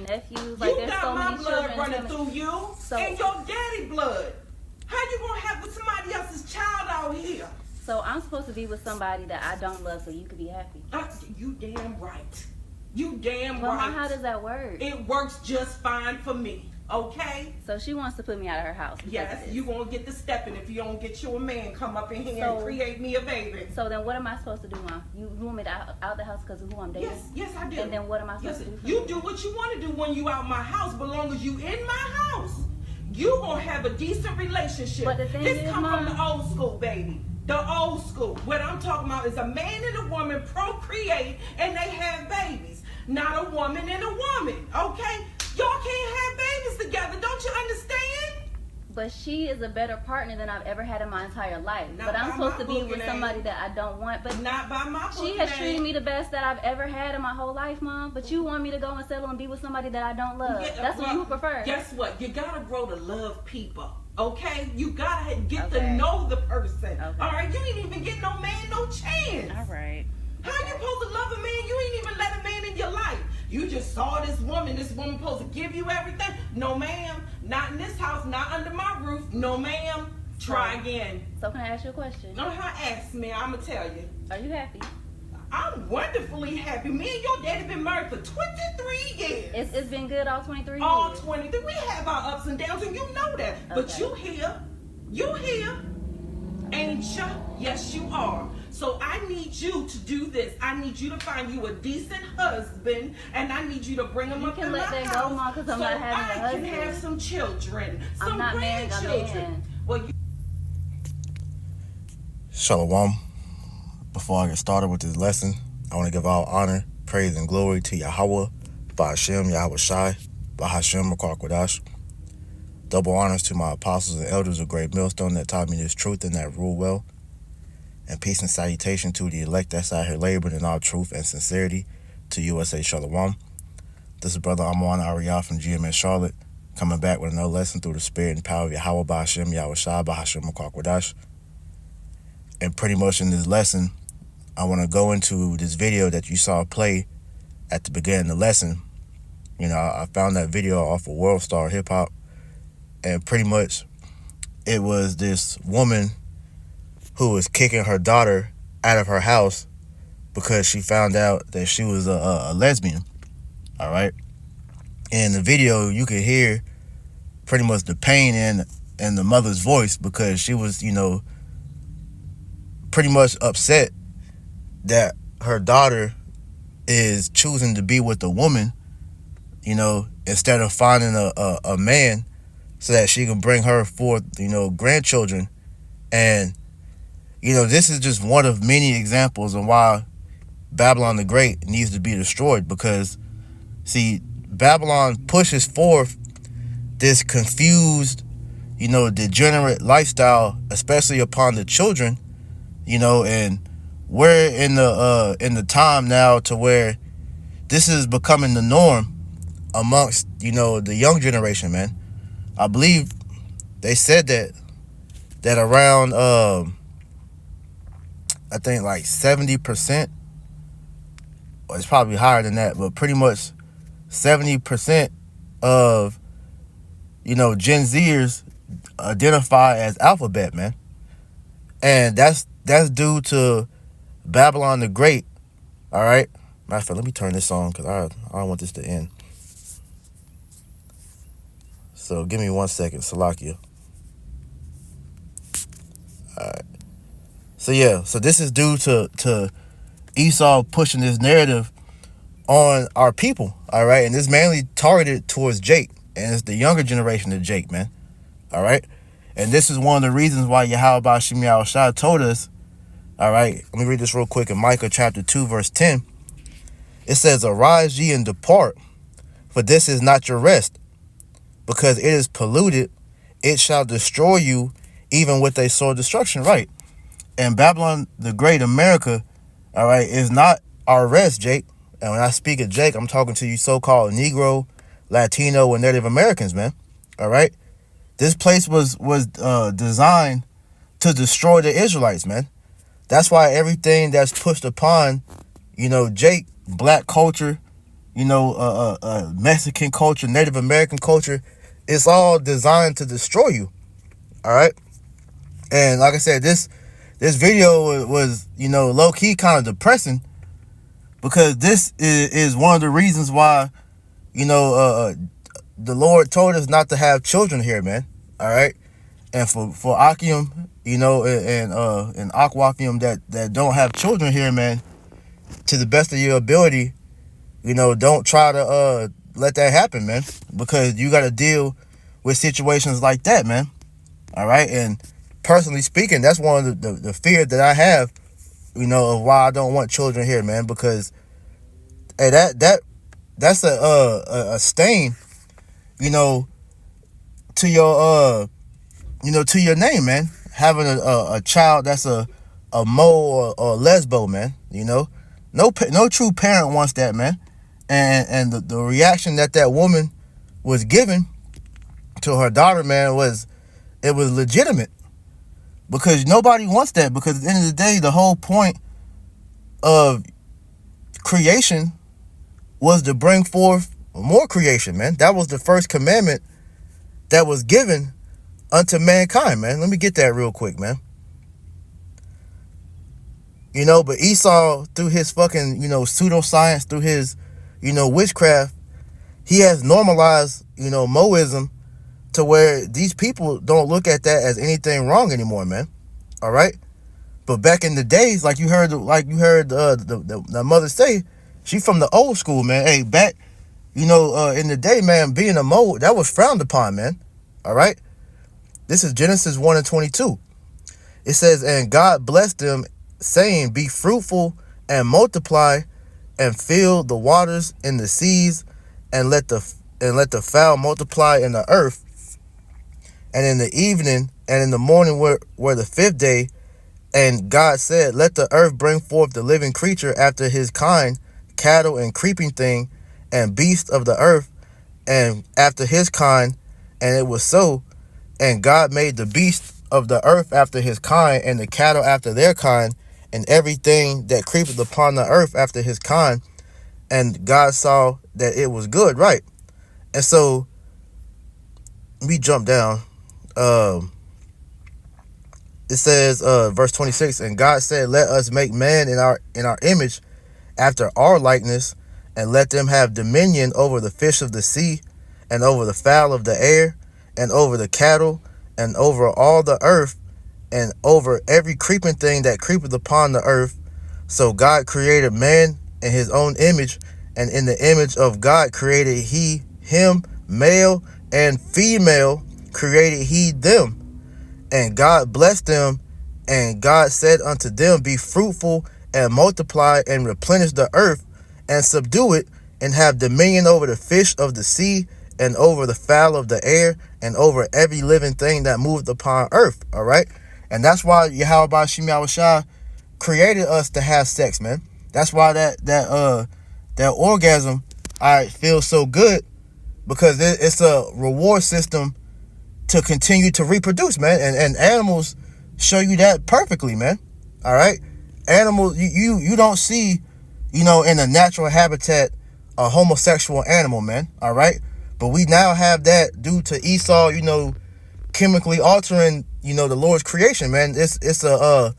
nephews. Like, there's got so my many blood children. running through you and your daddy blood. How you gonna have with somebody else's child out here? So I'm supposed to be with somebody that I don't love so you could be happy. You damn right. You damn Well, right. how does that work? It works just fine for me. Okay? So she wants to put me out of her house. Yes, you gonna get the stepping if you don't get your man come up in here and create me a baby. So then what am I supposed to do, Mom? You want me out the house because of who I'm dating? Yes, I do. And then what am I supposed to do? You do what you want to do when you out my house, but long as you in my house, you gonna have a decent relationship. But the thing this is, come Mom, from the old school, baby. The old school. What I'm talking about is a man and a woman procreate and they have babies. Not a woman and a woman, okay? Y'all can't have babies together. Don't you understand? But she is a better partner than I've ever had in my entire life. But I'm supposed to be with somebody that I don't want. But not by my she has treated me the best that I've ever had in my whole life, Mom. But you want me to go and settle and be with somebody that I don't love. That's what you prefer. Guess what? You gotta grow to love people. Okay? You gotta get to know the person. Okay. All right? You ain't even get no man no chance. All right. How you supposed to love a man? You ain't even let a man in your life. You just saw this woman supposed to give you everything. No, ma'am. Not in this house. Not under my roof. No, ma'am. Try again. So can I ask you a question? No, ask me. I'm going to tell you. Are you happy? I'm wonderfully happy. Me and your daddy been married for 23 years. It's been good all 23 years? All 23. We have our ups and downs, and you know that. Okay. But you here. You here. Ain't you? Yes, you are. So I need you to do this. I need you to find you a decent husband, and I need you to bring him up in my house. You can let that go, Mom, because I'm not having a husband. So I can have some children, some grandchildren. Well, Shalom. Before I get started with this lesson, I want to give all honor, praise, and glory to Yahweh, Ba'ashem, Yahweh Shai, Bahashem, Makar Kodash. Double honors to my apostles and elders of Great Millstone that taught me this truth and that rule well. And peace and salutation to the elect that's out here laboring in all truth and sincerity to USA Shalom. This is Brother Amon Ariyah from GMS Charlotte, coming back with another lesson through the spirit and power of Yahweh Ba'ashem, Yahweh Shai, Bahashem, Makar Kodash. And pretty much in this lesson, I want to go into this video that you saw play at the beginning of the lesson. You know, I found that video off of World Star Hip Hop. And pretty much, it was this woman who was kicking her daughter out of her house because she found out that she was a lesbian. All right. In the video, you could hear pretty much the pain in the mother's voice because she was, you know, pretty much upset that her daughter is choosing to be with a woman, you know, instead of finding a man so that she can bring her forth, you know, grandchildren. And, you know, this is just one of many examples of why Babylon the Great needs to be destroyed. Because, see, Babylon pushes forth this confused, you know, degenerate lifestyle, especially upon the children, you know, and we're in the time now to where this is becoming the norm amongst, you know, the young generation, man. I believe they said that around I think like 70%, or it's probably higher than that, but pretty much 70% of, you know, Gen Zers identify as alphabet, man. And that's due to Babylon the Great. All right. Matter of fact, let me turn this on because I don't want this to end. So give me 1 second, Salakia. All right. So yeah, so this is due to Esau pushing this narrative on our people. All right. And it's mainly targeted towards Jake. And it's the younger generation of Jake, man. All right. And this is one of the reasons why Yahweh Ba'ashem Yahweh Shai told us. All right. Let me read this real quick in Micah chapter 2, verse 10. It says, "Arise ye and depart, for this is not your rest. Because it is polluted, it shall destroy you, even with a sore destruction." Right. And Babylon the Great, America, all right, is not our rest, Jake. And when I speak of Jake, I'm talking to you so-called Negro, Latino, and Native Americans, man. All right. This place was designed to destroy the Israelites, man. That's why everything that's pushed upon, you know, Jake, black culture, Mexican culture, Native American culture. It's all designed to destroy you. All right. And like I said, this video was, low key kind of depressing, because this is one of the reasons why, the Lord told us not to have children here, man. All right. And for Akim, and Akwafium that don't have children here, man, to the best of your ability, don't try to let that happen, man, because you got to deal with situations like that, man. All right. And personally speaking, that's one of the fears that I have, of why I don't want children here, man, because hey, that's a stain, to your to your name, man. Having a child that's a mo or lesbo, man. No true parent wants that, man. And the reaction that woman was given to her daughter, man, it was legitimate, because nobody wants that. Because at the end of the day, the whole point of creation was to bring forth more creation, man. That was the first commandment that was given unto mankind, man. Let me get that real quick, man. But Esau, through his fucking, pseudoscience, through his, witchcraft, he has normalized, Moism, to where these people don't look at that as anything wrong anymore, man. All right. But back in the days, like you heard the mother say, she from the old school, man. Hey, back, in the day, man, being a Mo, that was frowned upon, man. All right. This is Genesis 1:22. It says, and God blessed them, saying, be fruitful and multiply, and fill the waters in the seas, and let the fowl multiply in the earth. And in the evening and in the morning were the fifth day. And God said, let the earth bring forth the living creature after his kind, cattle and creeping thing, and beasts of the earth, and after his kind. And it was so. And God made the beasts of the earth after his kind, and the cattle after their kind, and everything that creepeth upon the earth after his kind. And God saw that it was good, right? And so we jump down. It says, verse 26, and God said, let us make man in our image, after our likeness, and let them have dominion over the fish of the sea, and over the fowl of the air, and over the cattle, and over all the earth, and over every creeping thing that creepeth upon the earth. So God created man in his own image, and in the image of God created he him, male and female created he them. And God blessed them, and God said unto them, be fruitful and multiply and replenish the earth, and subdue it, and have dominion over the fish of the sea, and over the fowl of the air, and over every living thing that moveth upon earth. All right. And that's why Yahweh Bashim Yahushua created us to have sex, man. That's why that orgasm, feels so good, because it's a reward system to continue to reproduce, man. And animals show you that perfectly, man. All right. Animals, you don't see, in a natural habitat, a homosexual animal, man. All right. But we now have that due to Esau, chemically altering, the Lord's creation, man. It's a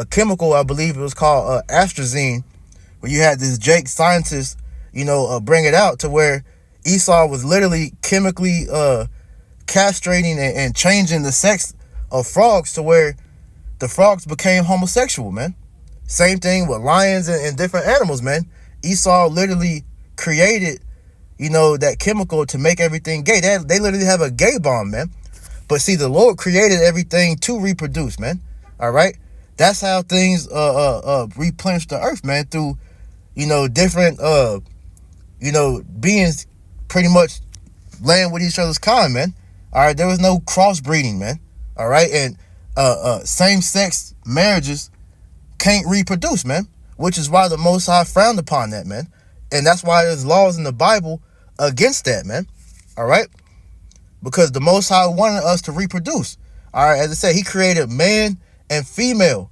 chemical, I believe it was called astrazine, where you had this Jake scientist, bring it out to where Esau was literally chemically castrating and changing the sex of frogs to where the frogs became homosexual, man. Same thing with lions and different animals, man. Esau literally created, that chemical to make everything gay. They literally have a gay bomb, man. But see, the Lord created everything to reproduce, man. All right. That's how things replenish the earth, man, through, different beings pretty much laying with each other's kind, man. All right. There was no crossbreeding, man. All right. And same-sex marriages can't reproduce, man, which is why the Most High frowned upon that, man. And that's why there's laws in the Bible against that, man. All right. Because the Most High wanted us to reproduce. All right. As I said, he created man and female,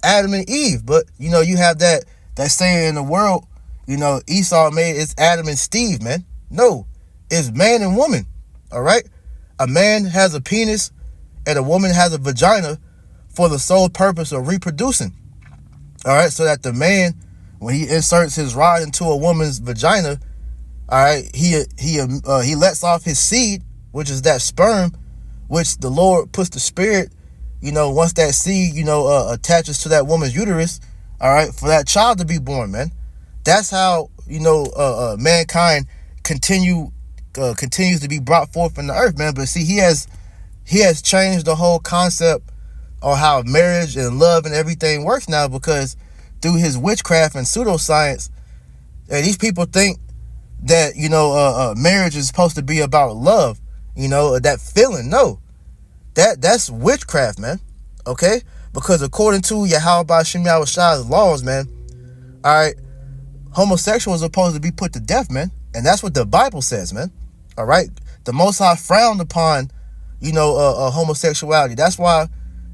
Adam and Eve. But, you have that saying in the world, you know, Esau made it's Adam and Steve, man. No, it's man and woman. All right. A man has a penis and a woman has a vagina for the sole purpose of reproducing. All right. So that the man, when he inserts his rod into a woman's vagina, all right, he lets off his seed, which is that sperm, which the Lord puts the spirit, you know, once that seed, you know, attaches to that woman's uterus, all right, for that child to be born, man. That's how, you know, mankind continues to be brought forth in the earth, man. But see, he has changed the whole concept of how marriage and love and everything works now, because through his witchcraft and pseudoscience, these people think that, you know, marriage is supposed to be about love, you know, that feeling. No, that's witchcraft, man. Okay, because according to Yahweh Ba'Shem Yahushai's laws, man, all right, homosexuals are supposed to be put to death, man, and that's what the Bible says, man. All right, the Most High frowned upon, you know, homosexuality. That's why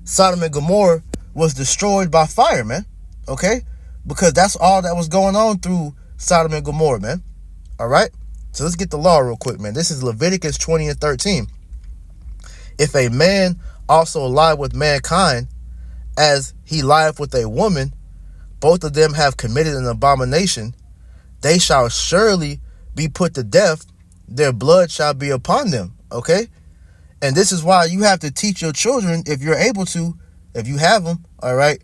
Sodom and Gomorrah was destroyed by fire, man. Okay, because that's all that was going on through Sodom and Gomorrah, man. All right, so let's get the law real quick, man. This is Leviticus 20 and 13. If a man also lie with mankind as he lieth with a woman, both of them have committed an abomination. They shall surely be put to death. Their blood shall be upon them. Okay, and this is why you have to teach your children, if you're able to, if you have them. All right,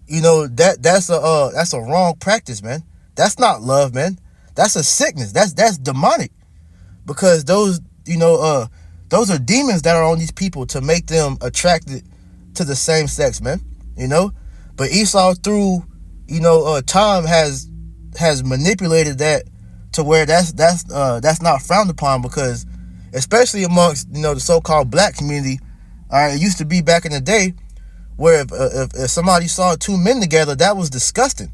you know that's a wrong practice, man. That's not love, man. That's a sickness. That's demonic, because those, you know, those are demons that are on these people to make them attracted to the same sex, man. You know, but Esau through, you know, time has manipulated that to where that's not frowned upon, because especially amongst, you know, the so-called black community, all right, it used to be back in the day where if somebody saw two men together, that was disgusting.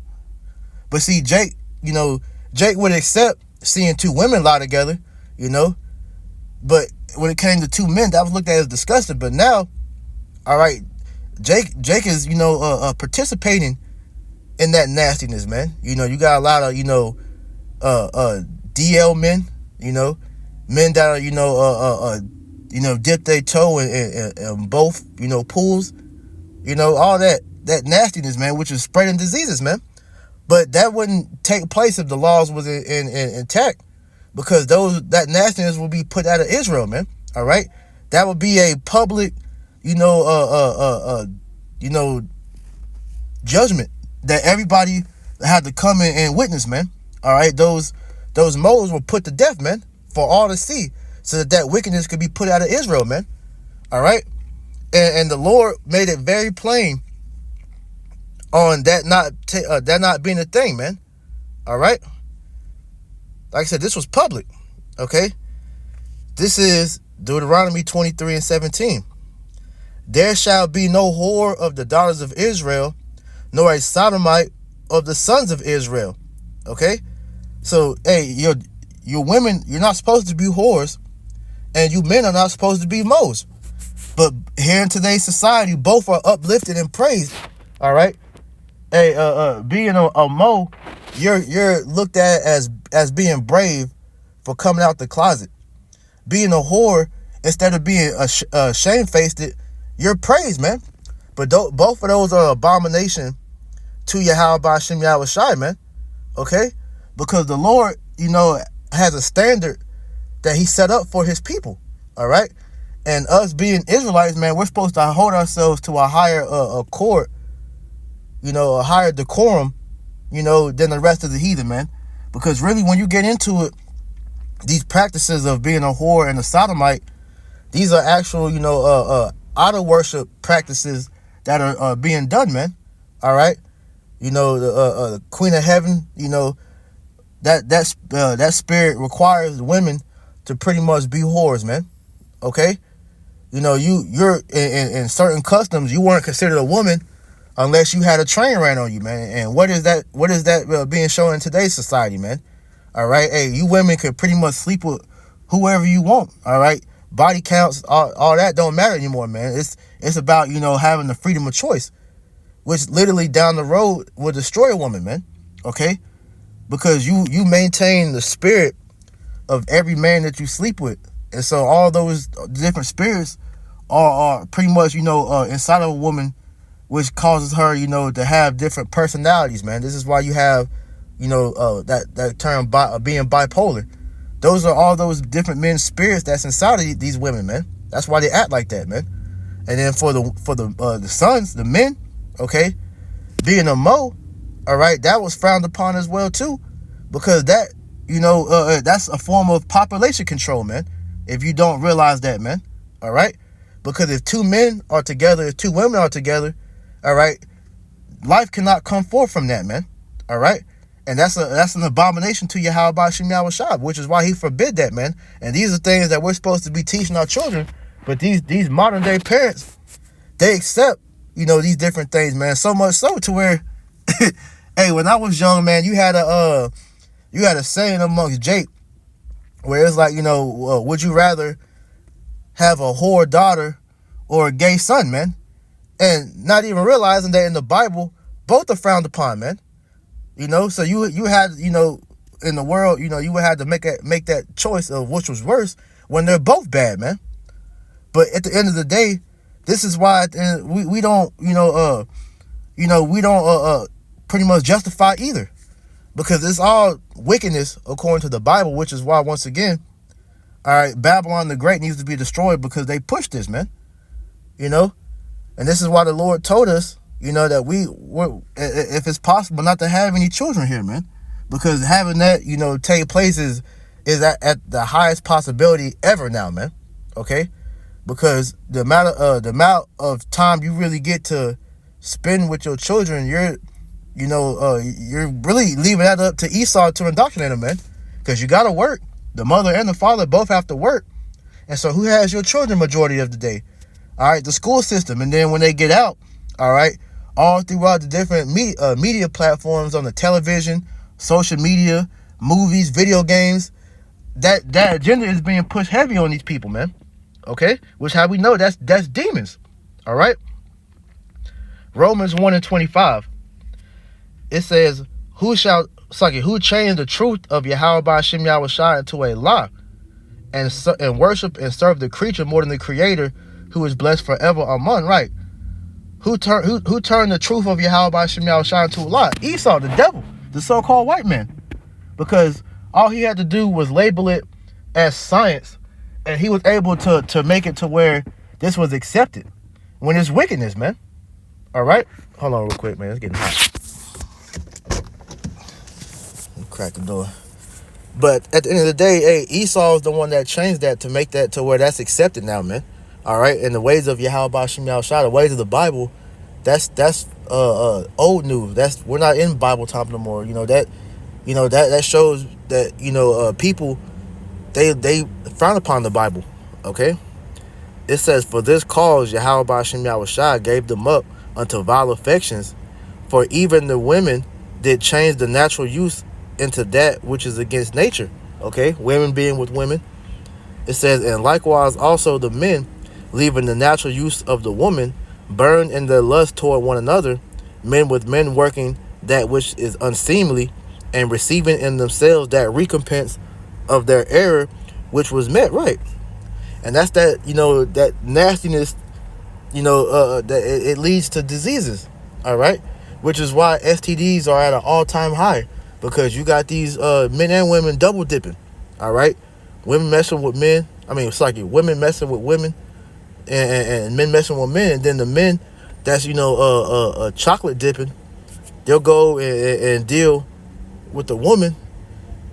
But see, Jake would accept seeing two women lie together, you know, but when it came to two men, that was looked at as disgusting. But now, all right, Jake is, you know, participating in that nastiness, man. You know, you got a lot of, you know, DL men, you know, men that are, you know, dip their toe in both, you know, pools, you know, all that nastiness, man, which is spreading diseases, man. But that wouldn't take place if the laws was intact, because that nastiness will be put out of Israel, man. All right, that would be a public, you know, judgment that everybody had to come in and witness, man. All right, those moles were put to death, man, for all to see, so that wickedness could be put out of Israel, man. All right, and the Lord made it very plain on that not being a thing, man. All right, like I said, this was public. Okay, this is Deuteronomy 23 and 17. There shall be no whore of the daughters of Israel, nor a sodomite of the sons of Israel. Okay, so hey, you women, you're not supposed to be whores, and you men are not supposed to be moles. But here in today's society, both are uplifted and praised. All right. Hey, being a mo, you're looked at as being brave for coming out the closet. Being a whore, instead of being shamefaced, you're praised, man. But both of those are abomination to Yahweh Ba'Shem Yahushai, man. Okay, because the Lord, you know, has a standard that He set up for His people. All right, and us being Israelites, man, we're supposed to hold ourselves to a higher court, you know, a higher decorum, you know, than the rest of the heathen, man. Because really, when you get into it, these practices of being a whore and a sodomite, these are actual, you know, idol worship practices that are being done, man. All right, you know, the Queen of Heaven, you know, that spirit requires women to pretty much be whores, man. Okay, you know, you're in certain customs, you weren't considered a woman unless you had a train ran on you, man. And what is that being shown in today's society, man? All right, hey, you women could pretty much sleep with whoever you want. All right, body counts, all that don't matter anymore, man. It's about, you know, having the freedom of choice, which literally down the road will destroy a woman, man. Okay, because you maintain the spirit of every man that you sleep with. And so all those different spirits are pretty much, inside of a woman, which causes her, to have different personalities, man. This is why you have, that term being bipolar. Those are all those different men's spirits that's inside of these women, man. That's why they act like that, man. And then for the sons, the men, okay, being a Mo, all right, that was frowned upon as well too, because that, that's a form of population control, man. If you don't realize that, man, all right, because if two men are together, if two women are together, all right, life cannot come forth from that, man, all right, and that's an abomination to Yahweh Shem Yahushua, which is why he forbid that, man. And these are things that we're supposed to be teaching our children, but these modern day parents, they accept, these different things, man, so much so to where, hey, when I was young, man, you had a saying amongst Jake where it's like, would you rather have a whore daughter or a gay son, man? And not even realizing that in the Bible, both are frowned upon, man. So you had, in the world, you would have to make that choice of which was worse when they're both bad, man. But at the end of the day, this is why we don't, we don't pretty much justify either, because it's all wickedness according to the Bible, which is why, once again, all right, Babylon the Great needs to be destroyed because they pushed this, man. And this is why the Lord told us, that we're, if it's possible, not to have any children here, man, because having that, take place is at the highest possibility ever now, man. Okay, because the amount of time you really get to spend with your children, you're really leaving that up to Esau to indoctrinate them, man, because you got to work. The mother and the father both have to work. And so who has your children majority of the day? All right, the school system. And then when they get out, all right, all throughout the different media platforms, on the television, social media, movies, video games, that agenda is being pushed heavy on these people, man. Okay, which how we know that's demons. All right. Romans 1:25. It says, who changed the truth of Yahweh Shem Yahushua into a lie, and worship and serve the creature more than the Creator, who is blessed forever. Amen. Right? Who turned the truth of Yahweh Shem Yahushua into a lie? Esau, the devil, the so-called white man, because all he had to do was label it as science, and he was able to make it to where this was accepted when it's wickedness, man. All right, hold on real quick, man. It's getting hot. Crack the door. But at the end of the day, hey, Esau is the one that changed that to make that to where that's accepted now, man. All right, and the ways of Yahweh Shem Yahushua, the ways of the Bible, that's old news. We're not in Bible time no more. That shows that people they frown upon the Bible. Okay, it says, for this cause Yahweh Shem Yahushua gave them up unto vile affections, for even the women did change the natural use into that which is against nature. Okay, women being with women. It says, and likewise also the men, leaving the natural use of the woman, burn in their lust toward one another, men with men working that which is unseemly, and receiving in themselves that recompense of their error which was met. Right. And that's that, that nastiness, that it leads to diseases. All right, which is why STDs are at an all-time high, because you got these men and women double dipping. All right, women messing with men. Women messing with women, and men messing with men. And then the men that's chocolate dipping, they'll go and deal with the woman,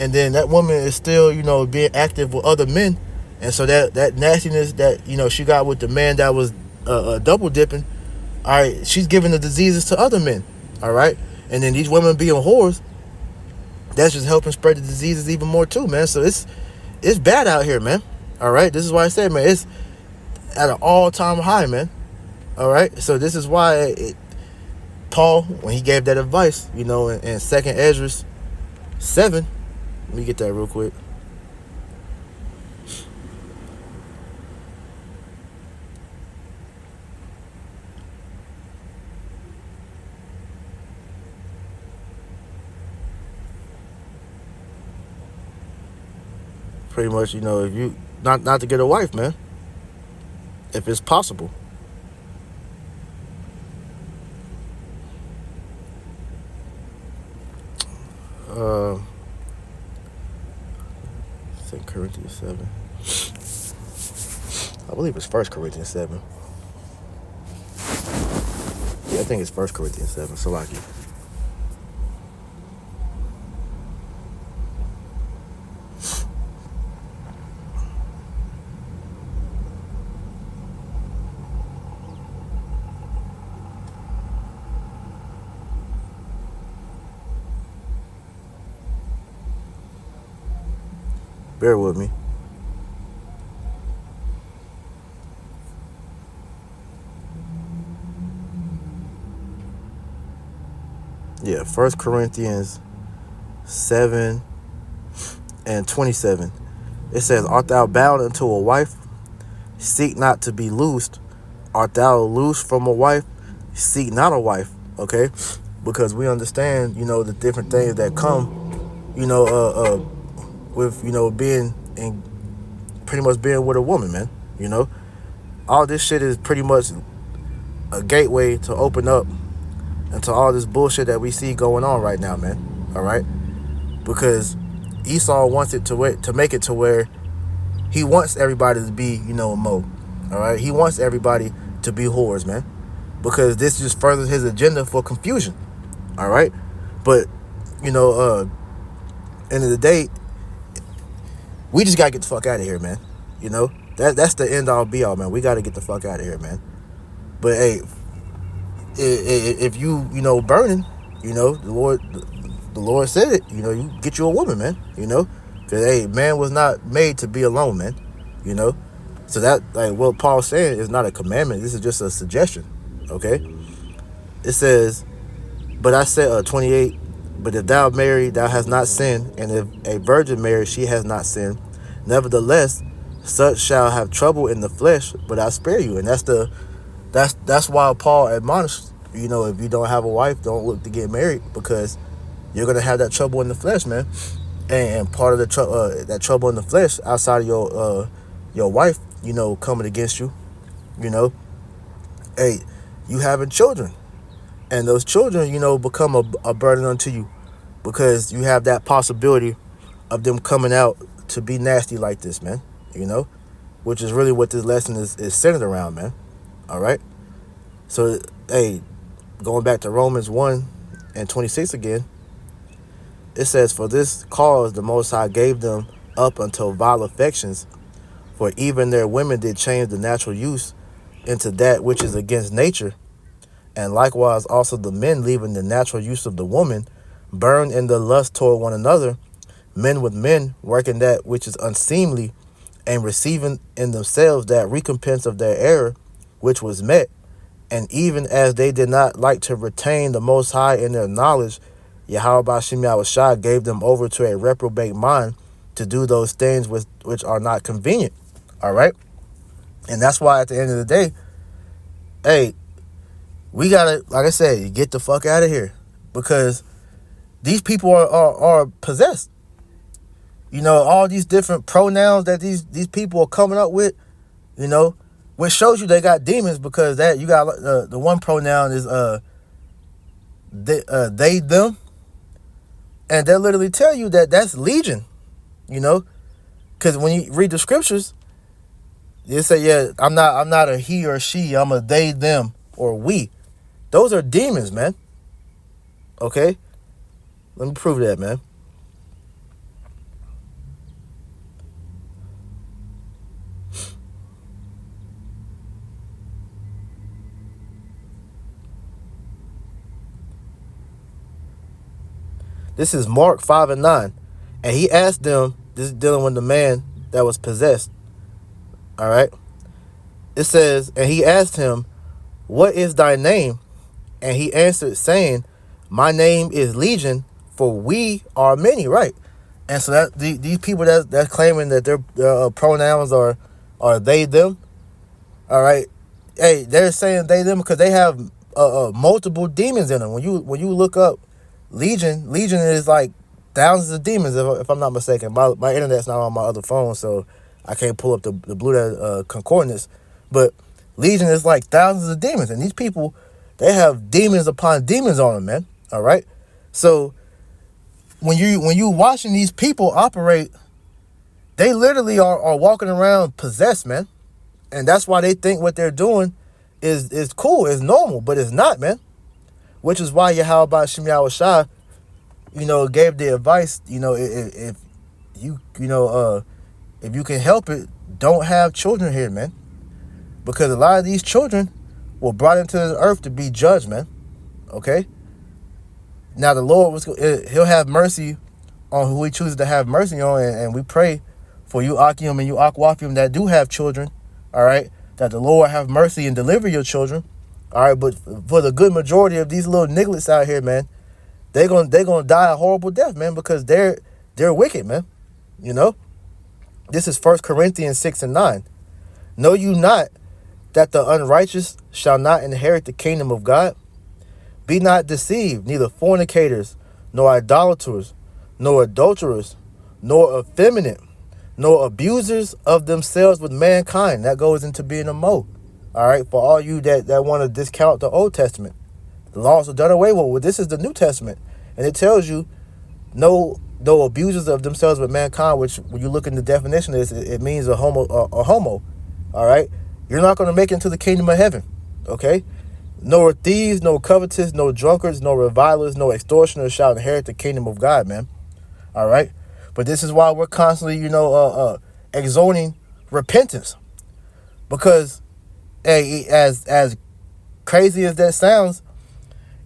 and then that woman is still being active with other men, and so that nastiness that she got with the man that was double dipping, all right, she's giving the diseases to other men. All right, and then these women being whores, that's just helping spread the diseases even more too, man. So it's bad out here, man. All right, this is why I said, man, it's at an all-time high, man. All right, so this is why Paul, when he gave that advice, in 2nd Ezra 7, let me get that real quick. pretty much, if you not to get a wife, man, if it's possible. Second Corinthians 7. I believe it's 1 Corinthians 7. Yeah, I think it's 1 Corinthians 7. So like it. Bear with me. Yeah, 1 Corinthians 7 and 27. It says, art thou bound unto a wife? Seek not to be loosed. Art thou loose from a wife? Seek not a wife. Okay? Because we understand, the different things that come, with, being in pretty much being with a woman, man. All this shit is pretty much a gateway to open up into all this bullshit that we see going on right now, man. All right? Because Esau wants it to make it to where he wants everybody to be, a mo. All right? He wants everybody to be whores, man. Because this just furthers his agenda for confusion. All right? But, end of the day, we just got to get the fuck out of here, man. That's the end all be all, man. We got to get the fuck out of here, man. But, hey, if you, burning, the Lord said it, you get you a woman, man, because, hey, man was not made to be alone, man, so that, like, what Paul's saying is not a commandment. This is just a suggestion, okay? It says, but I said, 28, but if thou marry, thou hast not sinned, and if a virgin marry, she has not sinned. Nevertheless, such shall have trouble in the flesh, but I spare you. And that's why Paul admonished, if you don't have a wife, don't look to get married, because you're gonna have that trouble in the flesh, man. And part of the that trouble in the flesh, outside of your wife, coming against you, hey, you having children, and those children, become a burden unto you, because you have that possibility of them coming out to be nasty like this, man. Which is really what this lesson is centered around, man. All right. So, hey, going back to Romans 1 and 26 again, it says, for this cause the Most High gave them up until vile affections, for even their women did change the natural use into that which is against nature. And likewise also the men, leaving the natural use of the woman, burn in the lust toward one another, men with men, working that which is unseemly, and receiving in themselves that recompense of their error, which was met. And even as they did not like to retain the Most High in their knowledge, Yahweh Ba'Shem Yahushua gave them over to a reprobate mind to do those things which are not convenient. All right? And that's why at the end of the day, hey, we gotta, like I said, get the fuck out of here, because these people are possessed. All these different pronouns that these people are coming up with, which shows you they got demons, because that you got the one pronoun is they them, and they literally tell you that that's legion, because when you read the scriptures, they say, yeah, I'm not a he or she, I'm a they them or we. Those are demons, man. Okay, let me prove that, man. This is Mark 5 and 9. And he asked them, this is dealing with the man that was possessed. All right. It says, and he asked him, what is thy name? And he answered, saying, my name is Legion, for we are many. Right. And so that these people that's claiming that their pronouns are they, them. All right. Hey, they're saying they, them because they have multiple demons in them. When you look up Legion is like thousands of demons, if I'm not mistaken. My internet's not on my other phone, so I can't pull up the Blue Letter Concordance. But legion is like thousands of demons. And these people, they have demons upon demons on them, man. All right? So when you watching these people operate, they literally are walking around possessed, man. And that's why they think what they're doing is cool, is normal, but it's not, man. Which is why Yahweh Shem Yahweh Shai, gave the advice, if you can help it, don't have children here, man. Because a lot of these children were brought into this earth to be judged, man. Okay? Now the Lord, he'll have mercy on who he chooses to have mercy on, and we pray for you Akim and you Akwafium that do have children, all right? That the Lord have mercy and deliver your children, all right? But for the good majority of these little nigglets out here, man, they're gonna die a horrible death, man, because they're wicked, man. This is 1 Corinthians 6:9. Know you not that the unrighteous shall not inherit the kingdom of God? Be not deceived, neither fornicators, nor idolaters, nor adulterers, nor effeminate, nor abusers of themselves with mankind. That goes into being a Mo. All right, for all you that want to discount the Old Testament. The laws are done away with. Well, this is the New Testament. And it tells you no abusers of themselves with mankind, which when you look in the definition, it means a homo. All right, you're not going to make it into the kingdom of heaven. Okay, nor thieves, no covetous, no drunkards, no revilers, no extortioners shall inherit the kingdom of God, man. All right, but this is why we're constantly, exhorting repentance, because as crazy as that sounds,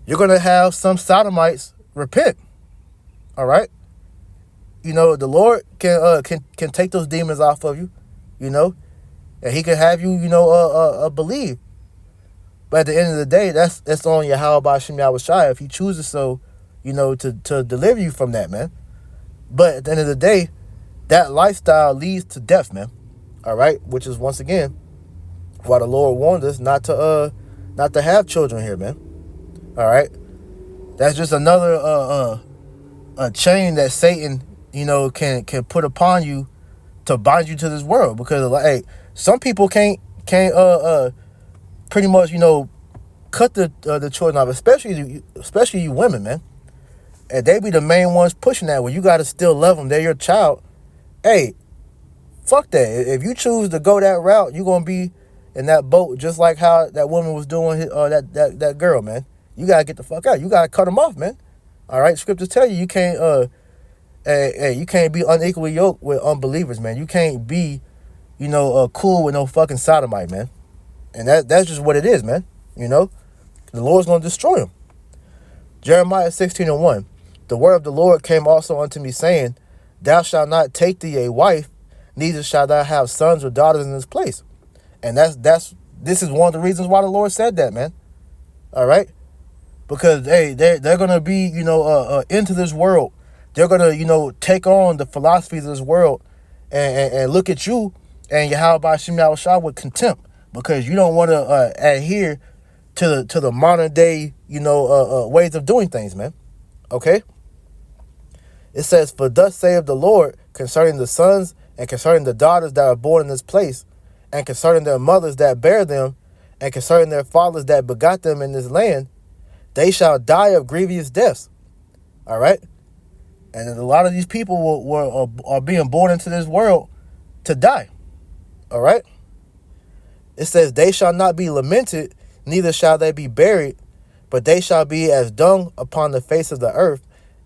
you're going to have some sodomites repent. All right. The Lord can take those demons off of you, and he can have you, believe. But at the end of the day, that's on Yahweh Shem Yahweh Shai if he chooses so, to deliver you from that, man. But at the end of the day, that lifestyle leads to death, man. All right, which is once again why the Lord warned us not to have children here, man. All right, that's just another a chain that Satan, can put upon you to bind you to this world. Because hey, some people can't pretty much cut the children off, especially you women, man. And they be the main ones pushing that. Well, you got to still love them. They're your child. Hey, fuck that. If you choose to go that route, you're gonna be in that boat just like how that woman was doing that girl, man. You gotta get the fuck out. You gotta cut them off, man. All right, scriptures tell you can't you can't be unequally yoked with unbelievers, man. You can't be cool with no fucking sodomite, man. And that's just what it is, man. The Lord's gonna destroy them. Jeremiah 16:1. The word of the Lord came also unto me, saying, Thou shalt not take thee a wife, neither shalt thou have sons or daughters in this place. And this is one of the reasons why the Lord said that, man. All right, because hey, they're gonna be into this world. They're gonna take on the philosophies of this world and look at you and Yahweh Shem Yahweh Shai with contempt, because you don't want to adhere to the modern day ways of doing things, man. Okay. It says, For thus saith the Lord concerning the sons and concerning the daughters that are born in this place, and concerning their mothers that bear them, and concerning their fathers that begot them in this land, they shall die of grievous deaths. All right. And a lot of these people are being born into this world to die. All right. It says, They shall not be lamented, neither shall they be buried, but they shall be as dung upon the face of the earth,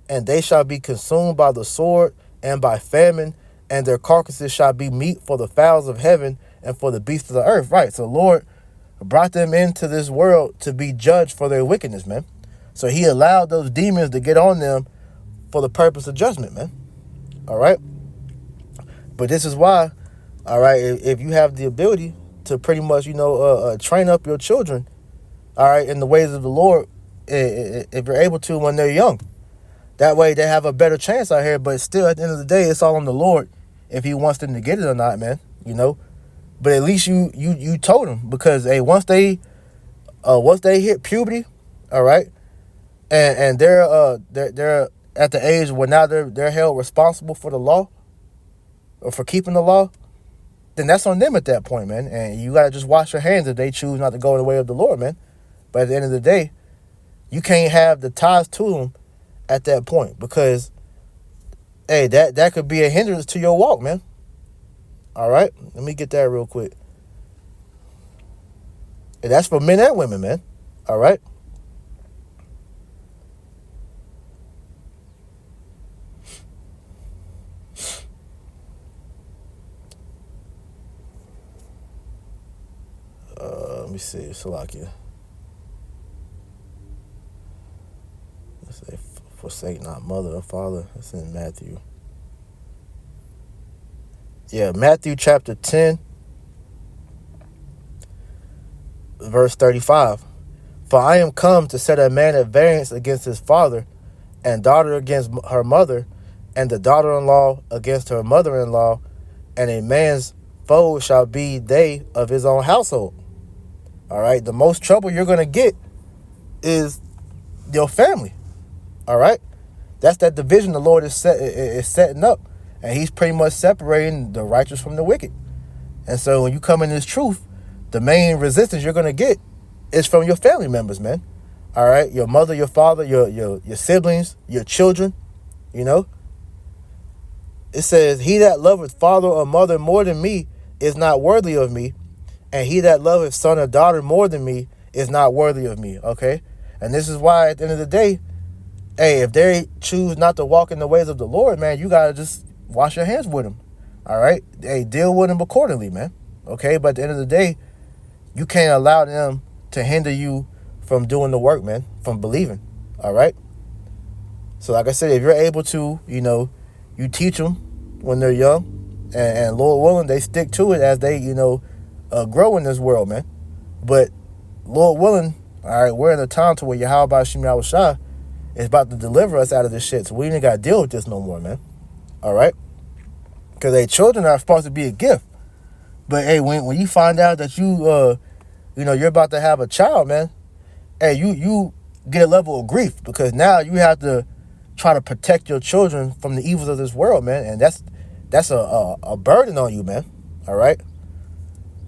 and they shall be consumed by the sword and by famine, and their carcasses shall be meat for the fowls of heaven and for the beasts of the earth. Right. So Lord brought them into this world to be judged for their wickedness, man. So he allowed those demons to get on them for the purpose of judgment, man. All right. But this is why, all right, if you have the ability to pretty much, train up your children, all right, in the ways of the Lord, if you're able to when they're young, that way they have a better chance out here. But still, at the end of the day, it's all on the Lord if he wants them to get it or not, man. But at least you told them, because hey, once they hit puberty, all right, and they're at the age where now they're held responsible for the law or for keeping the law, then that's on them at that point, man. And you got to just wash your hands if they choose not to go in the way of the Lord, man. But at the end of the day, you can't have the ties to them at that point because, hey, that could be a hindrance to your walk, man. All right? Let me get that real quick. And that's for men and women, man. All right? Let me see. Salakia. Let's say, forsake not mother or father. That's in Matthew. Yeah, Matthew chapter 10, verse 35. For I am come to set a man at variance against his father, and daughter against her mother, and the daughter-in-law against her mother-in-law, and a man's foe shall be they of his own household. All right, the most trouble you're going to get is your family. All right, that's that division the Lord is setting up, and he's pretty much separating the righteous from the wicked. And so when you come in this truth, the main resistance you're going to get is from your family members, man. All right, your mother, your father, your siblings, your children, you know. It says, he that loveth father or mother more than me is not worthy of me, and he that loveth son or daughter more than me is not worthy of me, okay? And this is why at the end of the day, hey, if they choose not to walk in the ways of the Lord, man, you got to just wash your hands with them, all right? Hey, deal with them accordingly, man, okay? But at the end of the day, you can't allow them to hinder you from doing the work, man, from believing, all right? So like I said, if you're able to, you teach them when they're young, and Lord willing, they stick to it as they, grow in this world, man. But Lord willing, all right, we're in a time to where Yahweh Hashem Yahushua is about to deliver us out of this shit, so we ain't got to deal with this no more, man. All right? Because, hey, children are supposed to be a gift. But, hey, when you find out that you're about to have a child, man, hey, you get a level of grief because now you have to try to protect your children from the evils of this world, man. And that's a burden on you, man. All right?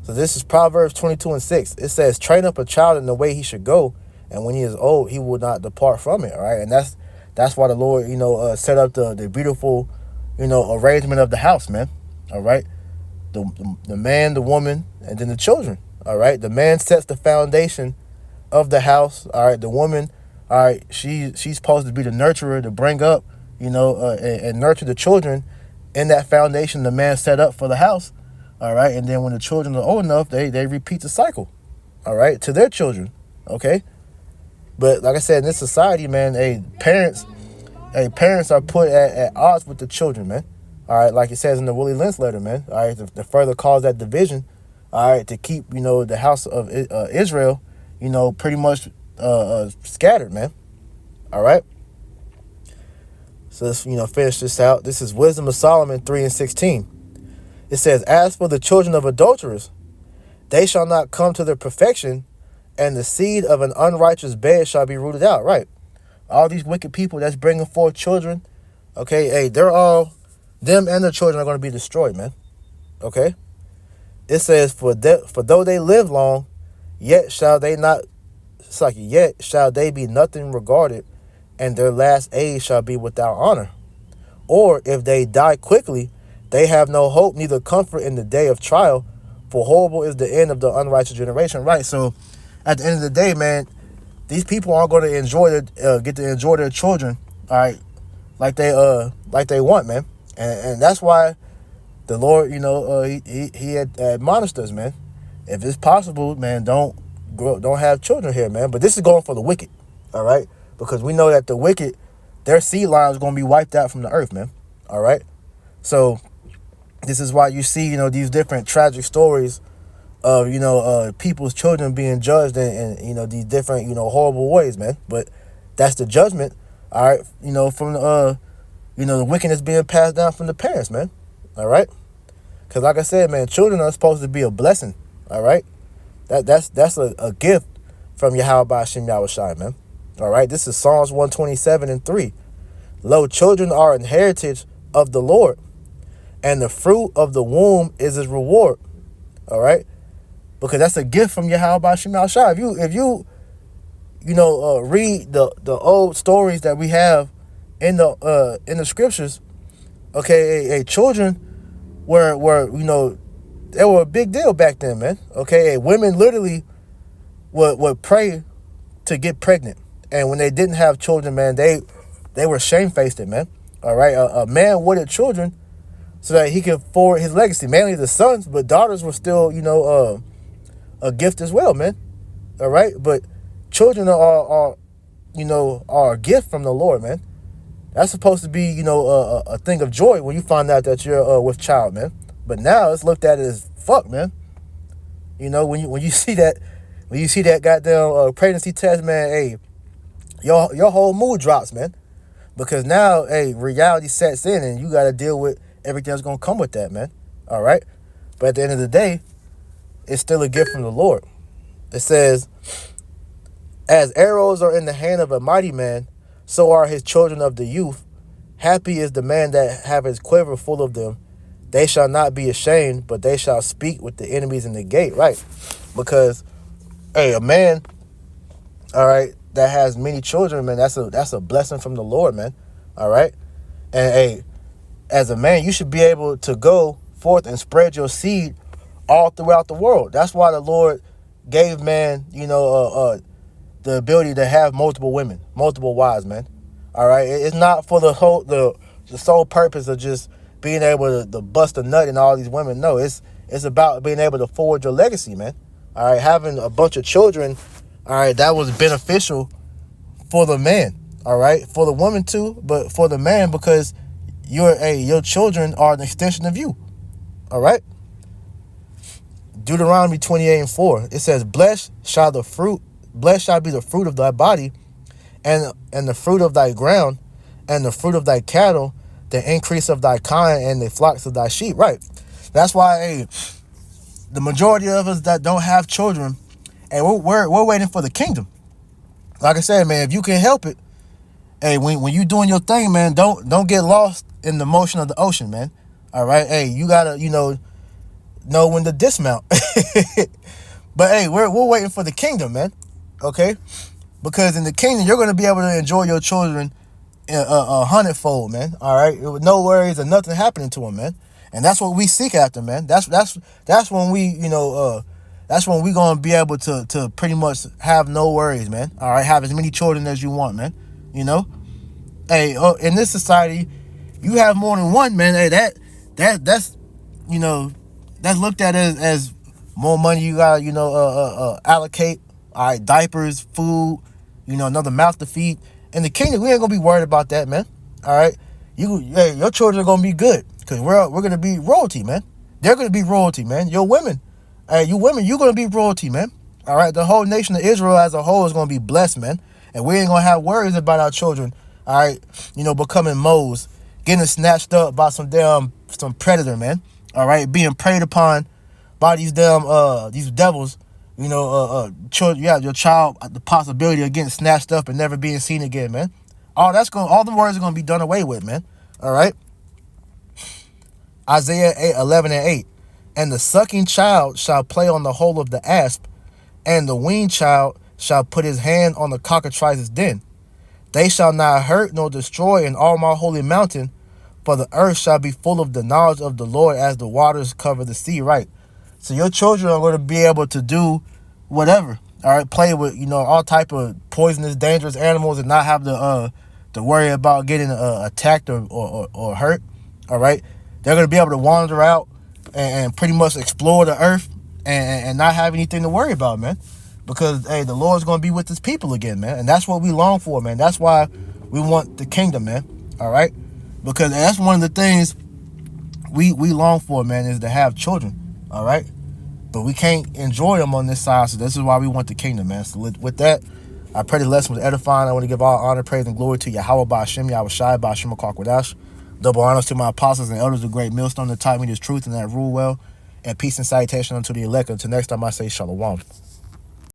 So this is Proverbs 22:6. It says, train up a child in the way he should go, and when he is old, he will not depart from it. All right? And that's why the Lord, set up the beautiful, arrangement of the house, man. All right? The man, the woman, and then the children. All right? The man sets the foundation of the house. All right? The woman, all right, she's supposed to be the nurturer, to bring up, and nurture the children in that foundation the man set up for the house. All right, and then when the children are old enough, they repeat the cycle, all right, to their children, okay? But like I said, in this society, man, parents are put at odds with the children, man. All right, like it says in the Willie Lynch letter, man. All right, to further cause that division, all right, to keep the house of Israel, pretty much scattered, man. All right. So let's finish this out. This is Wisdom of Solomon 3:16. It says, as for the children of adulterers, they shall not come to their perfection, and the seed of an unrighteous bed shall be rooted out. Right. All these wicked people that's bringing forth children, okay, hey, them and their children are going to be destroyed, man. Okay. It says, for though they live long, yet shall they be nothing regarded, and their last age shall be without honor. Or if they die quickly, they have no hope, neither comfort in the day of trial, for horrible is the end of the unrighteous generation. Right. So at the end of the day, man, these people aren't going to get to enjoy their children, all right, like they want, man. And that's why the Lord, he had admonished us, man. If it's possible, man, don't have children here, man. But this is going for the wicked, all right, because we know that the wicked, their seed line is going to be wiped out from the earth, man. All right. So this is why you see, these different tragic stories of, people's children being judged in these different, horrible ways, man. But that's the judgment, all right, from the wickedness being passed down from the parents, man. All right. Because like I said, man, children are supposed to be a blessing. All right. That's a gift from Yahweh Hashem Yahushua, man. All right. This is Psalms 127:3. Lo, children are an heritage of the Lord, and the fruit of the womb is his reward. All right? Because that's a gift from Yahweh Ba'ashem Yahushua. If you read the old stories that we have in the scriptures, okay, children were they were a big deal back then, man. Okay, women literally would pray to get pregnant, and when they didn't have children, man, they were shamefaced, man. All right, a man wanted children so that he could forward his legacy, mainly the sons, but daughters were still a gift as well, man. All right, but children are a gift from the Lord, man. That's supposed to be a thing of joy when you find out that you're with child, man. But now it's looked at as fuck, man. When you see that goddamn pregnancy test, man, hey, your whole mood drops, man. Because now, hey, reality sets in and you got to deal with everything that's going to come with that, man. All right? But at the end of the day, it's still a gift from the Lord. It says, as arrows are in the hand of a mighty man, so are his children of the youth. Happy is the man that have his quiver full of them. They shall not be ashamed, but they shall speak with the enemies in the gate. Right? Because, hey, a man, all right, that has many children, man, that's a blessing from the Lord, man. All right? And, hey, as a man, you should be able to go forth and spread your seed all throughout the world. That's why the Lord gave man, the ability to have multiple women, multiple wives, man. All right? It's not for the sole purpose of just being able to bust a nut in all these women. No, it's about being able to forward your legacy, man. All right? Having a bunch of children, all right, that was beneficial for the man, all right? For the woman too, but for the man because your children are an extension of you, all right? Deuteronomy 28:4, it says, Blessed shall be the fruit of thy body, and the fruit of thy ground, and the fruit of thy cattle, the increase of thy kind, and the flocks of thy sheep. Right. That's why, hey, the majority of us that don't have children, and we're waiting for the kingdom. Like I said, man, if you can help it, hey, when you doing your thing, man, don't get lost in the motion of the ocean, man. All right, hey, you gotta know when to dismount. But hey, we're waiting for the kingdom, man. Okay, because in the kingdom you're gonna be able to enjoy your children a hundredfold, man. All right, with no worries and nothing happening to them, man. And that's what we seek after, man. That's when we that's when we're gonna be able to pretty much have no worries, man. All right, have as many children as you want, man. Hey, in this society, you have more than one, man. Hey, that's that's looked at as more money you gotta allocate. All right, diapers, food, another mouth to feed. In the kingdom, we ain't gonna be worried about that, man. All right, your children are gonna be good because we're gonna be royalty, man. They're gonna be royalty, man. Your women. Hey, you women, you're going to be royalty, man. All right? The whole nation of Israel as a whole is going to be blessed, man. And we ain't going to have worries about our children, all right, becoming moles, getting snatched up by some predator, man. All right? Being preyed upon by these devils, children, your child, the possibility of getting snatched up and never being seen again, man. All the worries are going to be done away with, man. All right? Isaiah 11:8. And the sucking child shall play on the hole of the asp, and the weaned child shall put his hand on the cockatrice's den. They shall not hurt nor destroy in all my holy mountain, for the earth shall be full of the knowledge of the Lord as the waters cover the sea. Right. So your children are going to be able to do whatever. All right. Play with, all type of poisonous, dangerous animals and not have to worry about getting attacked or hurt. All right. They're going to be able to wander out and pretty much explore the earth and not have anything to worry about, man. Because, hey, the Lord's going to be with his people again, man. And that's what we long for, man. That's why we want the kingdom, man. All right? Because that's one of the things we long for, man, is to have children. All right? But we can't enjoy them on this side, so this is why we want the kingdom, man. So with that, I pray the lesson was edifying. I want to give all honor, praise, and glory to Yahweh Ba'ashem, Yahushua Ba'ashem HaKadosh. Double honors to my apostles and elders of great millstone that taught me this truth and that rule well. And peace and salutation unto the elect. Until next time, I say shalom.